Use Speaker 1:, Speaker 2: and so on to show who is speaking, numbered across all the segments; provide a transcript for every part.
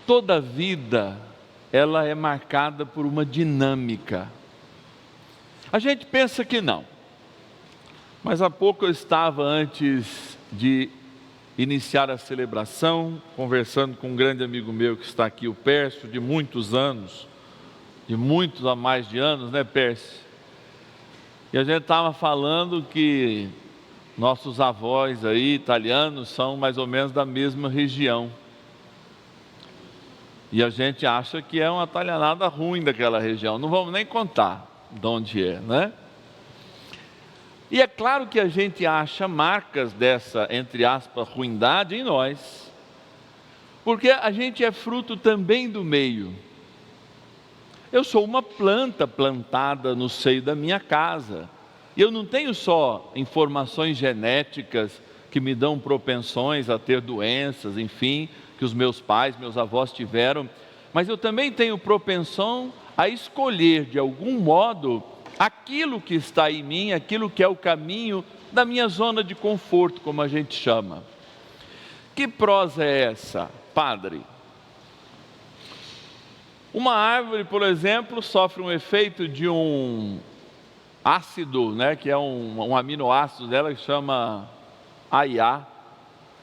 Speaker 1: toda vida, ela é marcada por uma dinâmica. A gente pensa que não, mas há pouco eu estava, antes de iniciar a celebração, conversando com um grande amigo meu que está aqui, o Pércio, de muitos anos, de muitos a mais de anos, né, Pércio? E a gente estava falando que nossos avós aí, italianos, são mais ou menos da mesma região. E a gente acha que é uma italianada ruim daquela região. Não vamos nem contar de onde é, né? E é claro que a gente acha marcas dessa, entre aspas, ruindade em nós. Porque a gente é fruto também do meio. Eu sou uma planta plantada no seio da minha casa. E eu não tenho só informações genéticas que me dão propensões a ter doenças, enfim, que os meus pais, meus avós tiveram, mas eu também tenho propensão a escolher de algum modo aquilo que está em mim, aquilo que é o caminho da minha zona de conforto, como a gente chama. Que prosa é essa, padre? Uma árvore, por exemplo, sofre um efeito de um ácido, né, que é um aminoácido dela que chama AIA,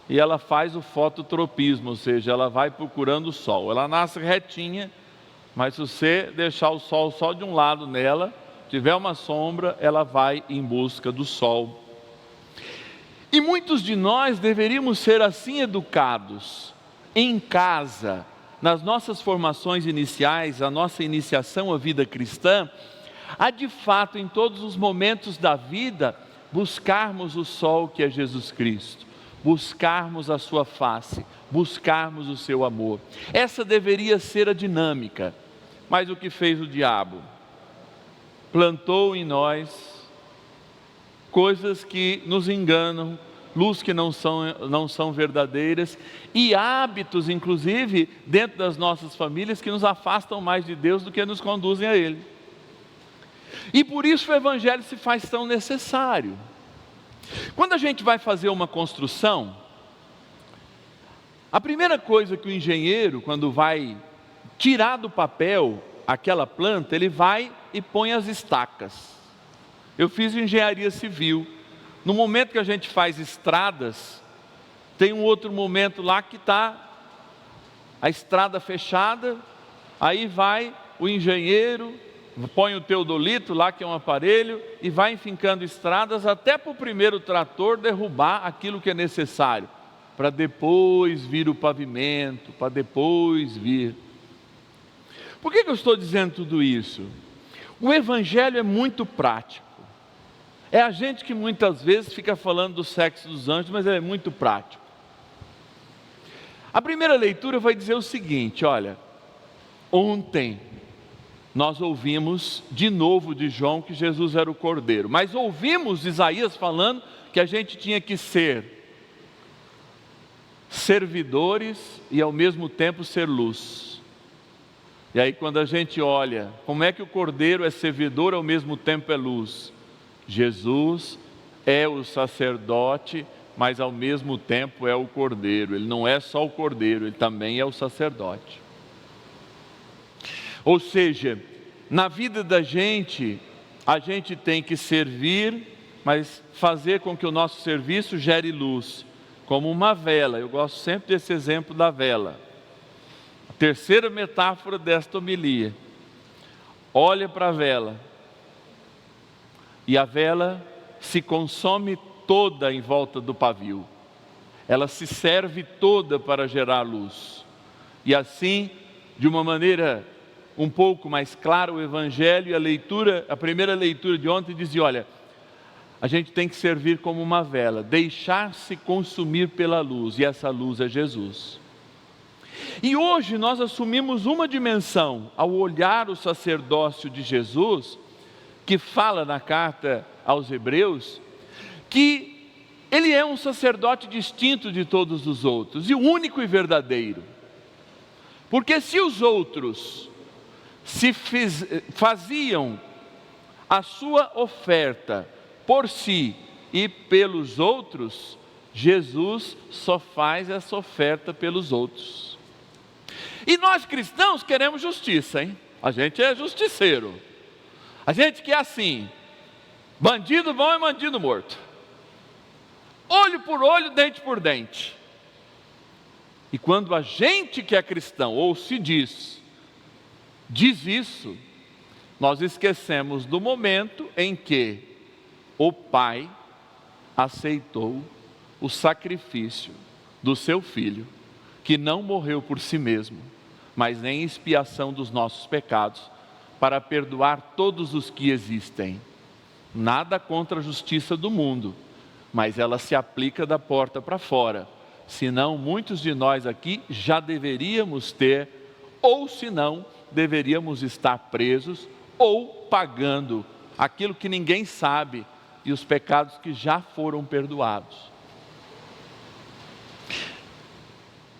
Speaker 1: e ela faz o fototropismo, ou seja, ela vai procurando o sol. Ela nasce retinha, mas se você deixar o sol só de um lado nela, tiver uma sombra, ela vai em busca do sol. E muitos de nós deveríamos ser assim educados, em casa, nas nossas formações iniciais, a nossa iniciação à vida cristã, a de fato, em todos os momentos da vida, buscarmos o sol que é Jesus Cristo, buscarmos a sua face, buscarmos o seu amor. Essa deveria ser a dinâmica. Mas o que fez o diabo? Plantou em nós coisas que nos enganam, luz que não são verdadeiras, e hábitos, inclusive, dentro das nossas famílias, que nos afastam mais de Deus do que nos conduzem a Ele. E por isso o Evangelho se faz tão necessário. Quando a gente vai fazer uma construção, a primeira coisa que o engenheiro, quando vai tirar do papel aquela planta, ele vai e põe as estacas. Eu fiz engenharia civil. No momento que a gente faz estradas, tem um outro momento lá que está a estrada fechada, aí vai o engenheiro, põe o teodolito lá, que é um aparelho, e vai enfincando estradas até para o primeiro trator derrubar aquilo que é necessário, para depois vir o pavimento, para depois vir. Por que eu estou dizendo tudo isso? O Evangelho é muito prático. É a gente que muitas vezes fica falando do sexo dos anjos, mas ele é muito prático. A primeira leitura vai dizer o seguinte, olha, ontem nós ouvimos de novo de João que Jesus era o Cordeiro, mas ouvimos Isaías falando que a gente tinha que ser servidores e ao mesmo tempo ser luz. E aí quando a gente olha, como é que o Cordeiro é servidor e ao mesmo tempo é luz? Jesus é o sacerdote, mas ao mesmo tempo é o Cordeiro. Ele não é só o Cordeiro, ele também é o sacerdote. Ou seja, na vida da gente, a gente tem que servir, mas fazer com que o nosso serviço gere luz, como uma vela. Eu gosto sempre desse exemplo da vela. A terceira metáfora desta homilia. Olha para a vela, e a vela se consome toda em volta do pavio. Ela se serve toda para gerar luz. E assim, de uma maneira um pouco mais clara, o Evangelho e a primeira leitura de ontem dizia, olha, a gente tem que servir como uma vela, deixar-se consumir pela luz, e essa luz é Jesus. E hoje nós assumimos uma dimensão, ao olhar o sacerdócio de Jesus, que fala na carta aos Hebreus, que ele é um sacerdote distinto de todos os outros, e único e verdadeiro. Porque se os outros faziam a sua oferta por si e pelos outros, Jesus só faz essa oferta pelos outros. E nós cristãos queremos justiça, hein? A gente é justiceiro. A gente quer assim, bandido bom é bandido morto. Olho por olho, dente por dente. E quando a gente que é cristão, ou se diz isso, nós esquecemos do momento em que o Pai aceitou o sacrifício do seu Filho, que não morreu por si mesmo, mas em expiação dos nossos pecados, para perdoar todos os que existem. Nada contra a justiça do mundo, mas ela se aplica da porta para fora. Senão, muitos de nós aqui já deveríamos ter, ou se não, deveríamos estar presos ou pagando aquilo que ninguém sabe e os pecados que já foram perdoados.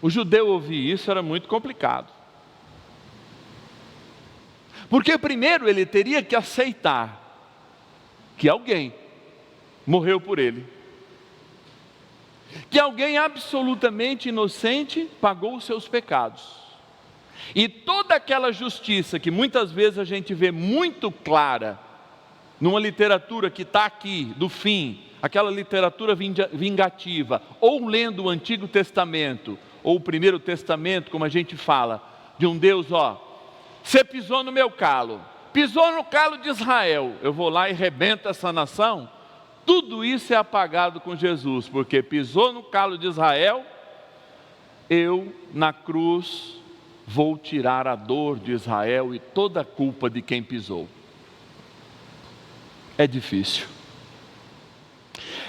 Speaker 1: O judeu ouvir isso era muito complicado. Porque primeiro ele teria que aceitar que alguém morreu por ele. Que alguém absolutamente inocente pagou os seus pecados. E toda aquela justiça que muitas vezes a gente vê muito clara numa literatura que está aqui, do fim, aquela literatura vingativa, ou lendo o Antigo Testamento, ou o Primeiro Testamento, como a gente fala, de um Deus, você pisou no meu calo, pisou no calo de Israel, eu vou lá e rebento essa nação. Tudo isso é apagado com Jesus, porque pisou no calo de Israel, eu na cruz vou tirar a dor de Israel e toda a culpa de quem pisou. É difícil.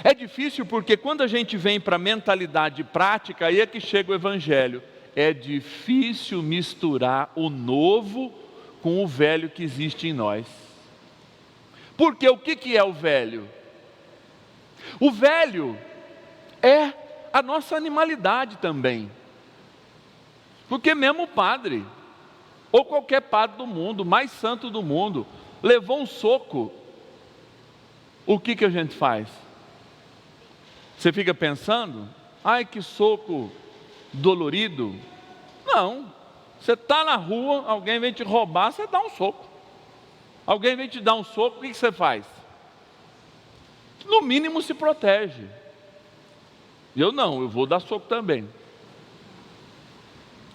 Speaker 1: É difícil porque quando a gente vem para a mentalidade prática, aí é que chega o Evangelho. É difícil misturar o novo com o velho que existe em nós. Porque o que é o velho? O velho é a nossa animalidade também. Porque mesmo o padre, ou qualquer padre do mundo, mais santo do mundo, levou um soco, o que a gente faz? Você fica pensando, ai que soco dolorido. Não, você está na rua, alguém vem te roubar, você dá um soco. Alguém vem te dar um soco, o que você faz? No mínimo se protege. Eu não, eu vou dar soco também.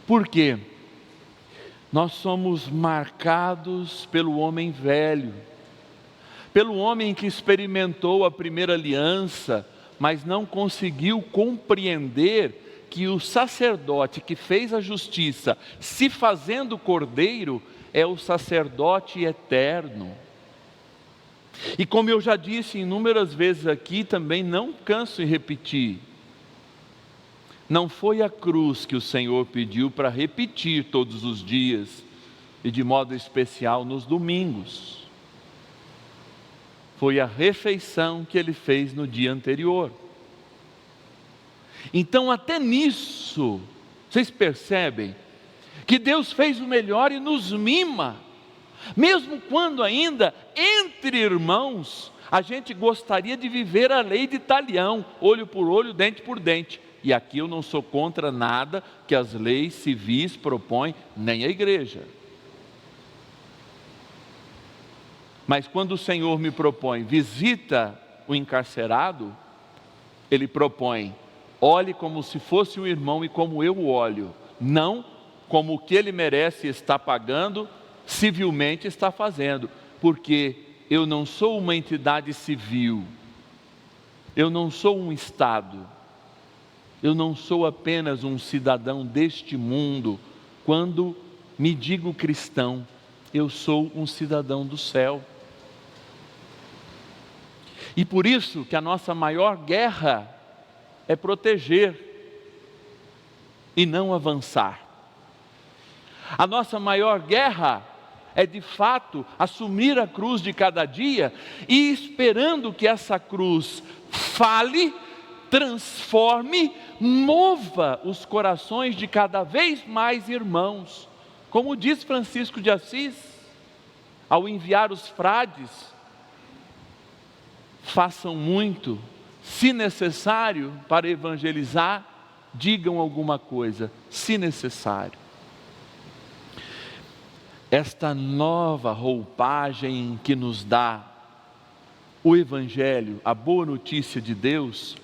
Speaker 1: Por quê? Nós somos marcados pelo homem velho, pelo homem que experimentou a primeira aliança, mas não conseguiu compreender que o sacerdote que fez a justiça, se fazendo cordeiro, é o sacerdote eterno. E como eu já disse inúmeras vezes aqui, também não canso em repetir, não foi a cruz que o Senhor pediu para repetir todos os dias, e de modo especial nos domingos. Foi a refeição que Ele fez no dia anterior. Então até nisso, vocês percebem que Deus fez o melhor e nos mima. Mesmo quando ainda, entre irmãos, a gente gostaria de viver a lei de Talião, olho por olho, dente por dente. E aqui eu não sou contra nada que as leis civis propõem, nem a igreja. Mas quando o Senhor me propõe, visita o encarcerado, Ele propõe, olhe como se fosse um irmão e como eu o olho, não como o que ele merece está pagando, civilmente está fazendo, porque eu não sou uma entidade civil, eu não sou um Estado, eu não sou apenas um cidadão deste mundo. Quando me digo cristão, eu sou um cidadão do céu. E por isso que a nossa maior guerra é proteger e não avançar. A nossa maior guerra é de fato assumir a cruz de cada dia e esperando que essa cruz fale, transforme, mova os corações de cada vez mais irmãos. Como diz Francisco de Assis, ao enviar os frades, façam muito, se necessário, para evangelizar, digam alguma coisa, se necessário. esta nova roupagem que nos dá o Evangelho, a boa notícia de Deus,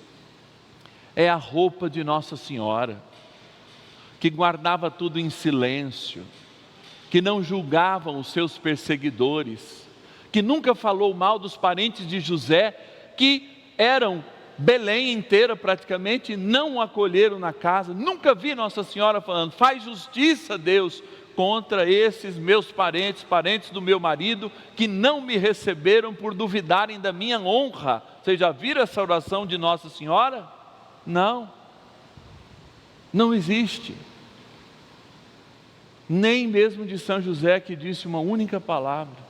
Speaker 1: é a roupa de Nossa Senhora, que guardava tudo em silêncio, que não julgavam os seus perseguidores, que nunca falou mal dos parentes de José, que eram Belém inteira praticamente, não o acolheram na casa. Nunca vi Nossa Senhora falando: faz justiça, Deus, contra esses meus parentes, parentes do meu marido, que não me receberam por duvidarem da minha honra. Vocês já viram essa oração de Nossa Senhora? Não, não existe. Nem mesmo de São José, que disse uma única palavra,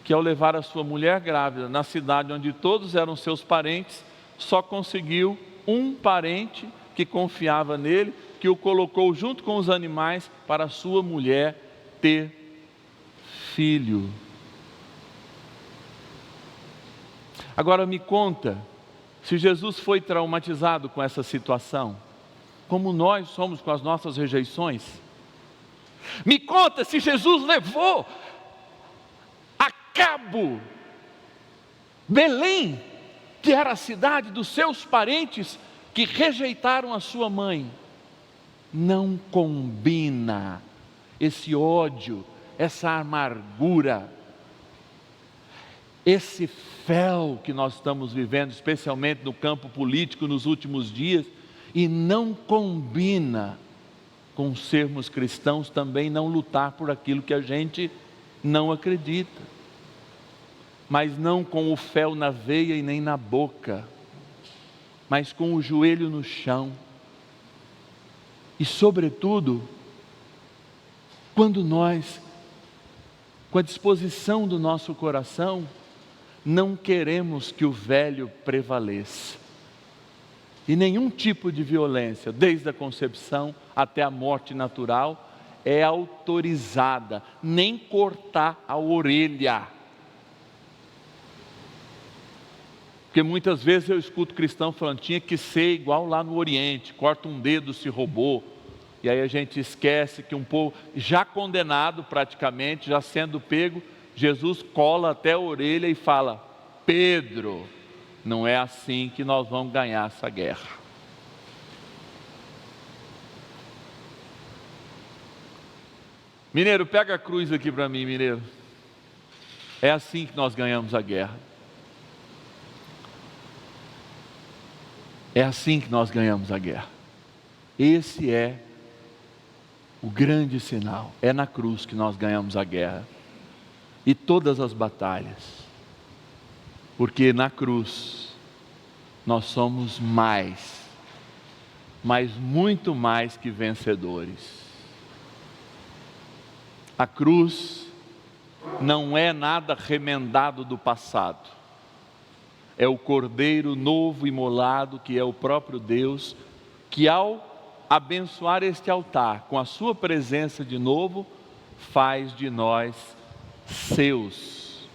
Speaker 1: que ao levar a sua mulher grávida na cidade onde todos eram seus parentes, só conseguiu um parente que confiava nele, que o colocou junto com os animais para a sua mulher ter filho. Agora me conta, se Jesus foi traumatizado com essa situação, como nós somos com as nossas rejeições. Me conta se Jesus levou a cabo Belém, que era a cidade dos seus parentes que rejeitaram a sua mãe. Não combina esse ódio, essa amargura, esse fel que nós estamos vivendo, especialmente no campo político nos últimos dias, e não combina com sermos cristãos também não lutar por aquilo que a gente não acredita, mas não com o fel na veia e nem na boca, mas com o joelho no chão. E sobretudo, quando nós, com a disposição do nosso coração, não queremos que o velho prevaleça. E nenhum tipo de violência, desde a concepção até a morte natural, é autorizada, nem cortar a orelha. Porque muitas vezes eu escuto cristão falando: tinha que ser igual lá no Oriente, corta um dedo se roubou. E aí a gente esquece que um povo já condenado praticamente, já sendo pego, Jesus cola até a orelha e fala: Pedro, não é assim que nós vamos ganhar essa guerra. Mineiro, pega a cruz aqui para mim, mineiro. É assim que nós ganhamos a guerra. É assim que nós ganhamos a guerra. Esse é o grande sinal. É na cruz que nós ganhamos a guerra. E todas as batalhas. Porque na cruz nós somos mais, mas muito mais que vencedores. A cruz não é nada remendado do passado. É o Cordeiro novo imolado, que é o próprio Deus, que ao abençoar este altar com a sua presença de novo, faz de nós seus.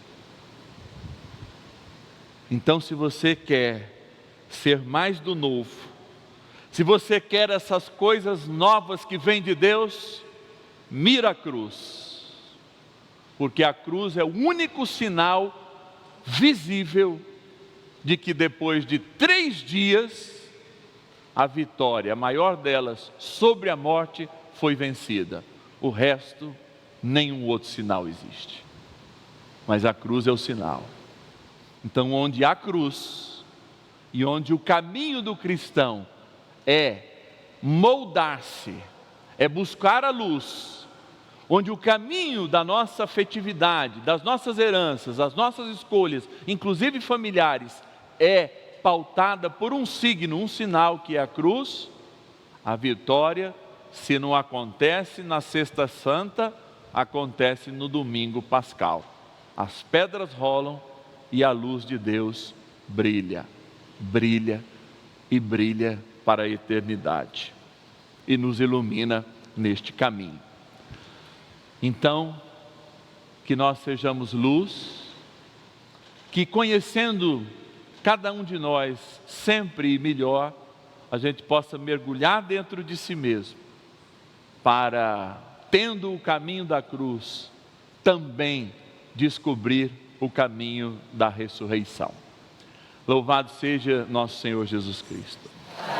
Speaker 1: Então, se você quer ser mais do novo, se você quer essas coisas novas que vêm de Deus, mira a cruz, porque a cruz é o único sinal visível de que depois de 3 dias, a vitória, a maior delas, sobre a morte, foi vencida. O resto, nenhum outro sinal existe. Mas a cruz é o sinal. Então, onde há cruz, e onde o caminho do cristão é moldar-se, é buscar a luz, onde o caminho da nossa afetividade, das nossas heranças, das nossas escolhas, inclusive familiares, é pautada por um signo, um sinal, que é a cruz, a vitória, se não acontece na sexta santa, acontece no domingo pascal. As pedras rolam e a luz de Deus brilha, brilha e brilha para a eternidade, e nos ilumina neste caminho. Então, que nós sejamos luz, que conhecendo cada um de nós sempre melhor, a gente possa mergulhar dentro de si mesmo, para tendo o caminho da cruz, também descobrir o caminho da ressurreição. Louvado seja nosso Senhor Jesus Cristo.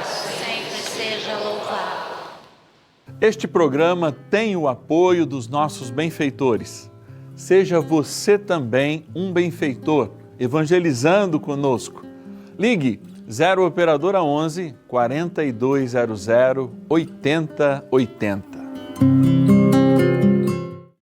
Speaker 2: Sempre seja louvado.
Speaker 3: Este programa tem o apoio dos nossos benfeitores. Seja você também um benfeitor, evangelizando conosco. Ligue 0 Operadora 11 4200 8080.